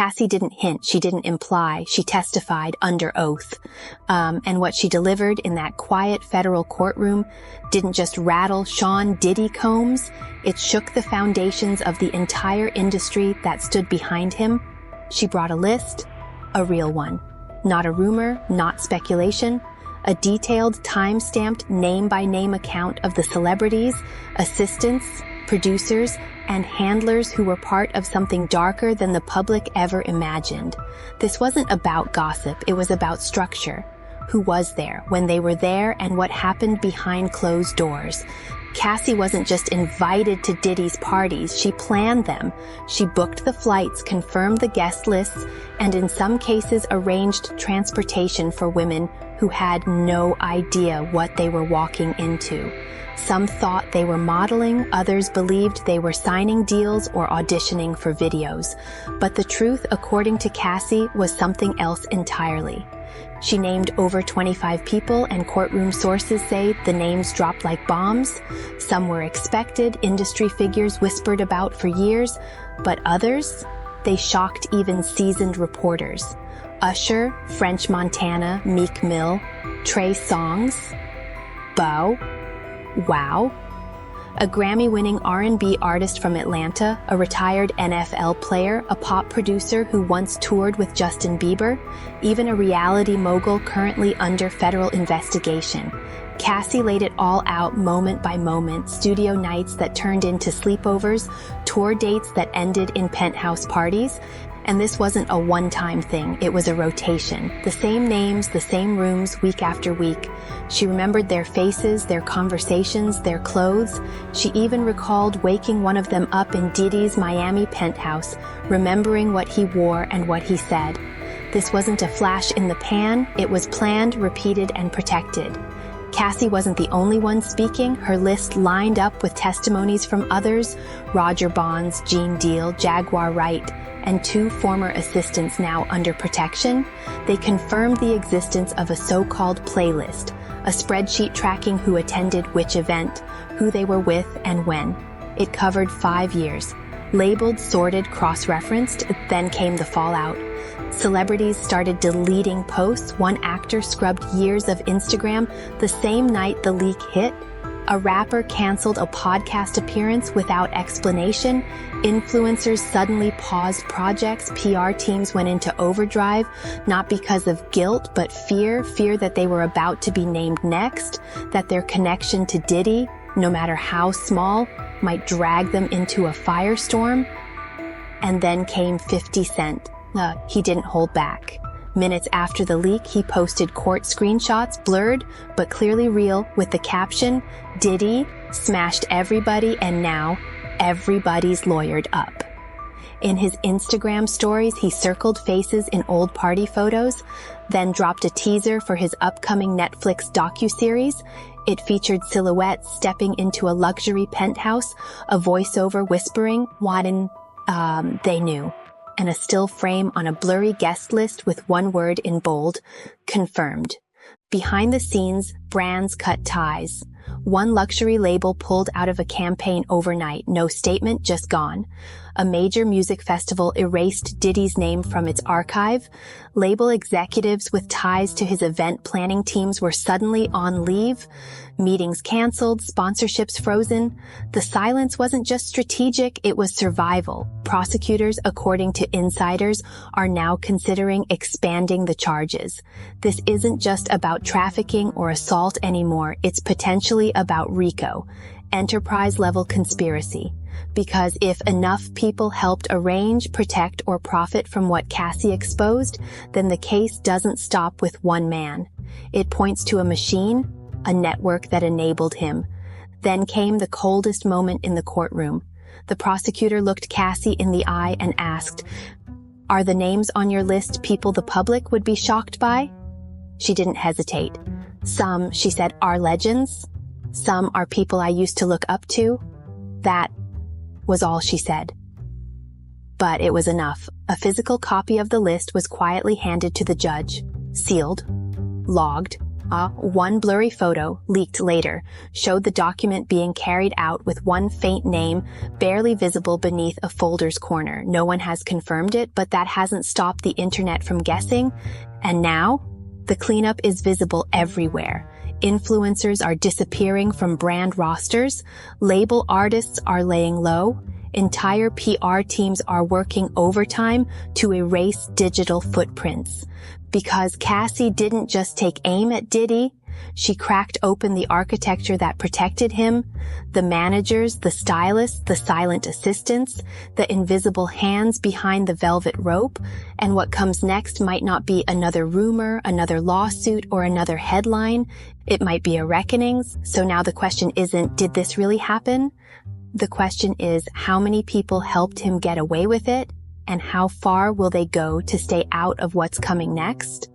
Cassie didn't hint, she didn't imply, she testified under oath. And what she delivered in that quiet federal courtroom didn't just rattle Sean Diddy Combs, it shook the foundations of the entire industry that stood behind him. She brought a list, a real one. Not a rumor, not speculation, a detailed, time-stamped, name-by-name account of the celebrities, assistants, producers, and handlers who were part of something darker than the public ever imagined. This wasn't about gossip, it was about structure. Who was there, when they were there, and what happened behind closed doors. Cassie wasn't just invited to Diddy's parties, she planned them. She booked the flights, confirmed the guest lists, and in some cases arranged transportation for women who had no idea what they were walking into. Some thought they were modeling, others believed they were signing deals or auditioning for videos. But the truth, according to Cassie, was something else entirely. She named over 25 people, and courtroom sources say the names dropped like bombs. Some were expected, industry figures whispered about for years, but others, they shocked even seasoned reporters. Usher, French Montana, Meek Mill, Trey Songz, Bow, Wow, a Grammy-winning R&B artist from Atlanta, a retired NFL player, a pop producer who once toured with Justin Bieber, even a reality mogul currently under federal investigation. Cassie laid it all out moment by moment, studio nights that turned into sleepovers, tour dates that ended in penthouse parties. And this wasn't a one-time thing, it was a rotation. The same names, the same rooms, week after week. She remembered their faces, their conversations, their clothes. She even recalled waking one of them up in Diddy's Miami penthouse, remembering what he wore and what he said. This wasn't a flash in the pan, it was planned, repeated, and protected. Cassie wasn't the only one speaking. Her list lined up with testimonies from others, Roger Bonds, Gene Deal, Jaguar Wright, and 2 former assistants now under protection. They confirmed the existence of a so-called playlist, a spreadsheet tracking who attended which event, who they were with, and when. It covered 5 years. Labeled, sorted, cross-referenced, then came the fallout. Celebrities started deleting posts. One actor scrubbed years of Instagram the same night the leak hit. A rapper canceled a podcast appearance without explanation. Influencers suddenly paused projects. PR teams went into overdrive, not because of guilt, but fear that they were about to be named next, that their connection to Diddy, no matter how small, might drag them into a firestorm. And then came 50 Cent. He didn't hold back. Minutes after the leak, he posted court screenshots, blurred but clearly real, with the caption, "Diddy smashed everybody and now everybody's lawyered up." In his Instagram stories, he circled faces in old party photos, then dropped a teaser for his upcoming Netflix docuseries. It featured silhouettes stepping into a luxury penthouse, a voiceover whispering, they knew, and a still frame on a blurry guest list with one word in bold, confirmed. Behind the scenes, brands cut ties. One luxury label pulled out of a campaign overnight, no statement, just gone. A major music festival erased Diddy's name from its archive. Label executives with ties to his event planning teams were suddenly on leave. Meetings canceled, sponsorships frozen. The silence wasn't just strategic, it was survival. Prosecutors, according to insiders, are now considering expanding the charges. This isn't just about trafficking or assault anymore, it's potentially about RICO, enterprise-level conspiracy. Because if enough people helped arrange, protect, or profit from what Cassie exposed, then the case doesn't stop with one man. It points to a machine, a network that enabled him. Then came the coldest moment in the courtroom. The prosecutor looked Cassie in the eye and asked, "Are the names on your list people the public would be shocked by?" She didn't hesitate. "Some," she said, "are legends. Some are people I used to look up to." That was all she said. But it was enough. A physical copy of the list was quietly handed to the judge, sealed, logged, One blurry photo, leaked later, showed the document being carried out with one faint name barely visible beneath a folder's corner. No one has confirmed it, but that hasn't stopped the internet from guessing. And now, the cleanup is visible everywhere. Influencers are disappearing from brand rosters. Label artists are laying low. Entire PR teams are working overtime to erase digital footprints. Because Cassie didn't just take aim at Diddy, she cracked open the architecture that protected him, the managers, the stylists, the silent assistants, the invisible hands behind the velvet rope, and what comes next might not be another rumor, another lawsuit, or another headline. It might be a reckoning. So now the question isn't, did this really happen? The question is, how many people helped him get away with it? And how far will they go to stay out of what's coming next?